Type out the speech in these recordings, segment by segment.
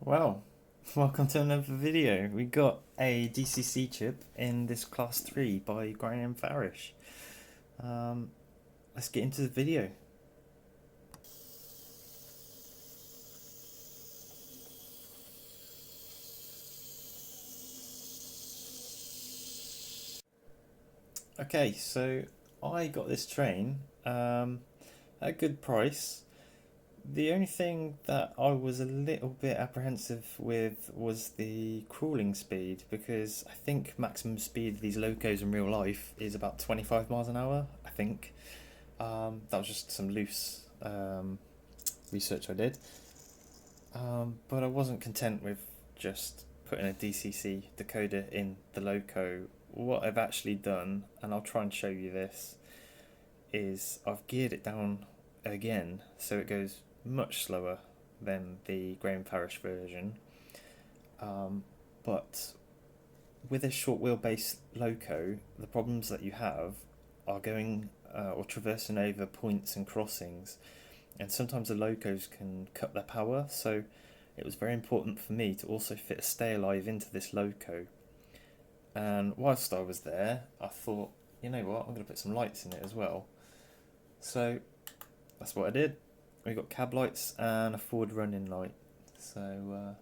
Well, welcome to another video. We got a DCC chip in this class 3 by Graham Farish. Let's get into the video. Okay, so I got this train at a good price. The only thing that I was a little bit apprehensive with was the crawling speed, because I think maximum speed of these locos in real life is about 25 miles an hour, I think. That was just some loose research I did. But I wasn't content with just putting a DCC decoder in the loco. What I've actually done, and I'll try and show you this, is I've geared it down again so it goes much slower than the Graham Farish version, but with a short wheelbase loco, the problems that you have are going or traversing over points and crossings, and sometimes the locos can cut their power, so it was very important for me to also fit a stay alive into this loco. And whilst I was there, I thought, you know what, I'm going to put some lights in it as well. So that's what I did. We got cab lights and a forward running light. So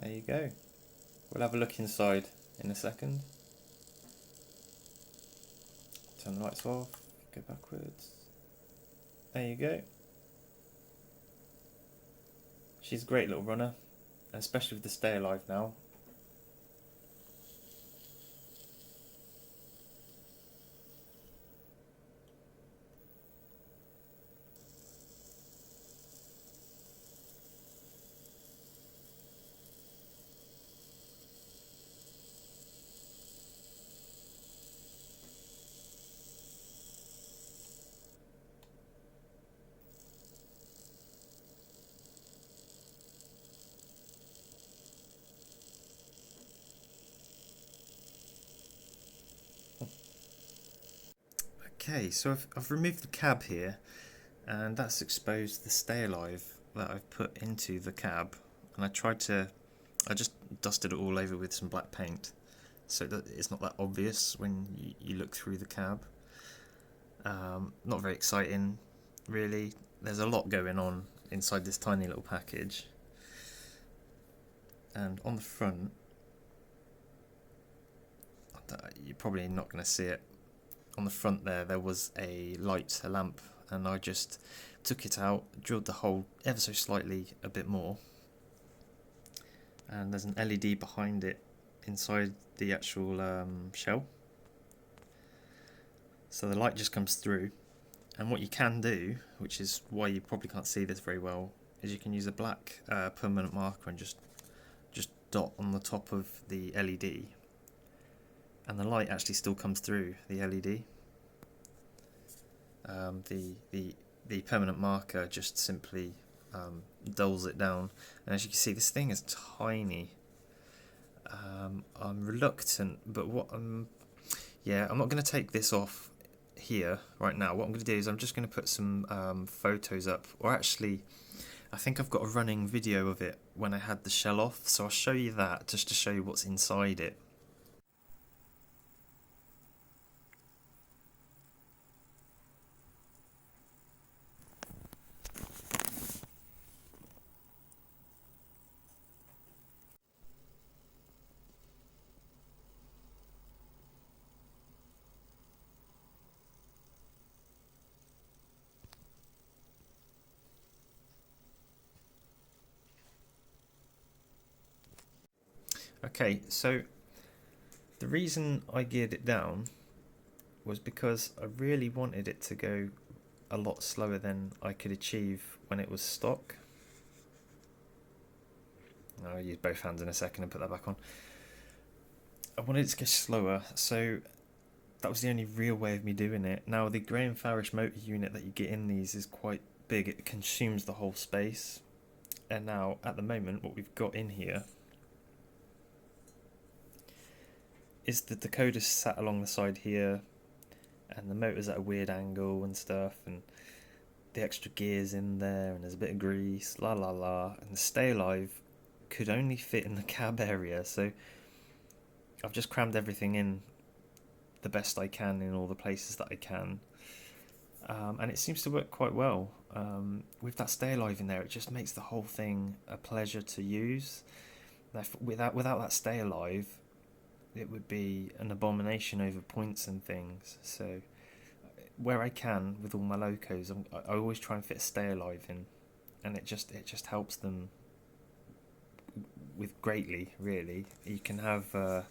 there you go. We'll have a look inside in a second. Turn the lights off, go backwards. There you go. She's a great little runner, especially with the stay alive now. Okay, so I've removed the cab here, and that's exposed the stay alive that I've put into the cab, and I just dusted it all over with some black paint so that it's not that obvious when you look through the cab. Not very exciting really, there's a lot going on inside this tiny little package. And on the front, you're probably not going to see it, on the front there was a light, a lamp, and I just took it out, drilled the hole ever so slightly a bit more, and there's an LED behind it inside the actual shell, so the light just comes through. And what you can do, which is why you probably can't see this very well, is you can use a black permanent marker and just dot on the top of the LED, and the light actually still comes through the LED. The permanent marker just simply dulls it down, and as you can see, this thing is tiny. I'm reluctant, but I'm not going to take this off here right now. What I'm going to do is I'm just going to put some photos up, or actually I think I've got a running video of it when I had the shell off, so I'll show you that just to show you what's inside it. Okay, so the reason I geared it down was because I really wanted it to go a lot slower than I could achieve when it was stock. I'll use both hands in a second and put that back on. I wanted it to go slower, so that was the only real way of me doing it. Now, the Graham Farish motor unit that you get in these is quite big, it consumes the whole space. And now, at the moment, what we've got in here is the decoder sat along the side here, and the motor's at a weird angle and stuff, and the extra gears in there, and there's a bit of grease, la la la, and the Stay Alive could only fit in the cab area, so I've just crammed everything in the best I can in all the places that I can, and it seems to work quite well. With that Stay Alive in there, it just makes the whole thing a pleasure to use. Without that Stay Alive, it would be an abomination over points and things. So where I can with all my locos, I always try and fit a Stay Alive in, and it just helps them with greatly, really. You can have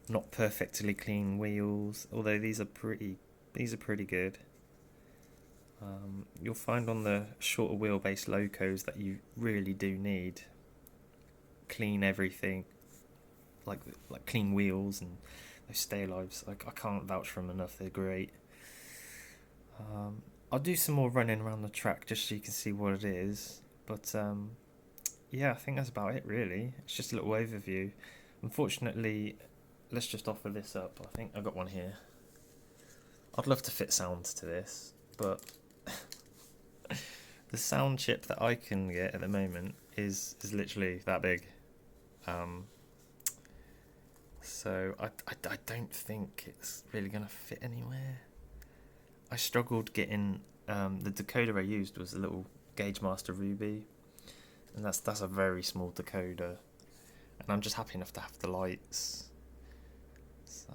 not perfectly clean wheels, although these are pretty good. You'll find on the shorter wheelbase locos that you really do need clean everything, like clean wheels, and those Stay Alives, I can't vouch for them enough. They're great. I'll do some more running around the track just so you can see what it is, but yeah, I think that's about it really. It's just a little overview. Unfortunately, let's just offer this up. I think I've got one here. I'd love to fit sound to this, but the sound chip that I can get at the moment is literally that big. So I don't think it's really going to fit anywhere. I struggled getting the decoder I used was a little Gauge Master Ruby, and that's a very small decoder, and I'm just happy enough to have the lights. So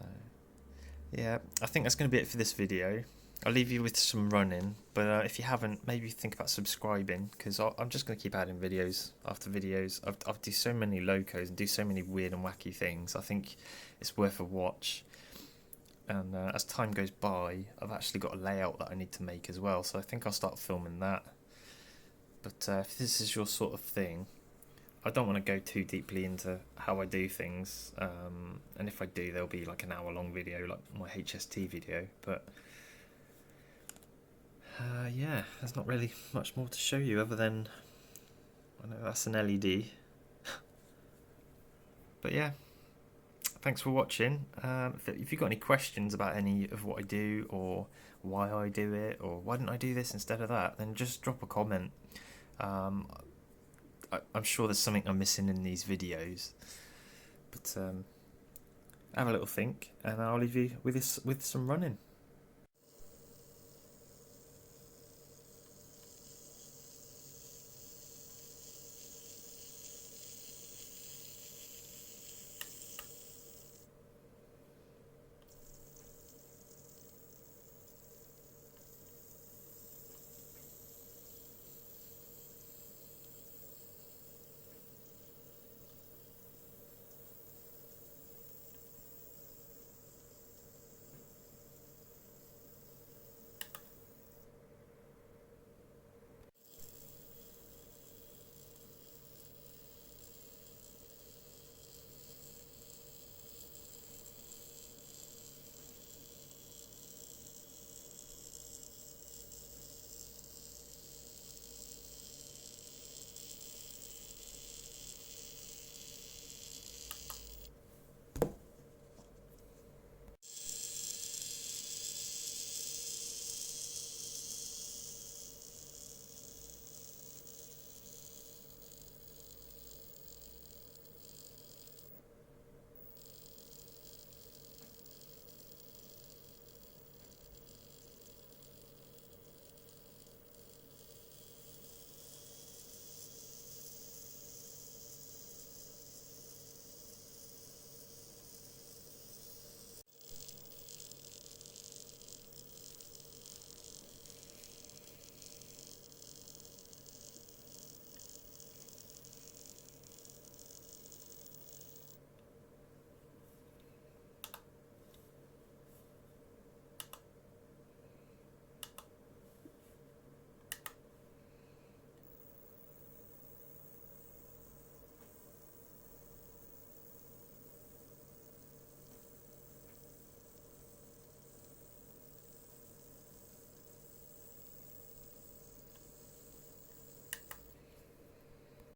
yeah, I think that's going to be it for this video. I'll leave you with some running, but if you haven't, maybe think about subscribing, because I'm just going to keep adding videos after videos. I've do so many locos and do so many weird and wacky things. I think it's worth a watch. And as time goes by, I've actually got a layout that I need to make as well, so I think I'll start filming that. But if this is your sort of thing, I don't want to go too deeply into how I do things, and if I do, there'll be like an hour-long video, like my HST video, but yeah, there's not really much more to show you other than, I know that's an LED. But yeah, thanks for watching. If you've got any questions about any of what I do, or why I do it, or why didn't I do this instead of that, then just drop a comment. I'm sure there's something I'm missing in these videos, but have a little think, and I'll leave you with some running.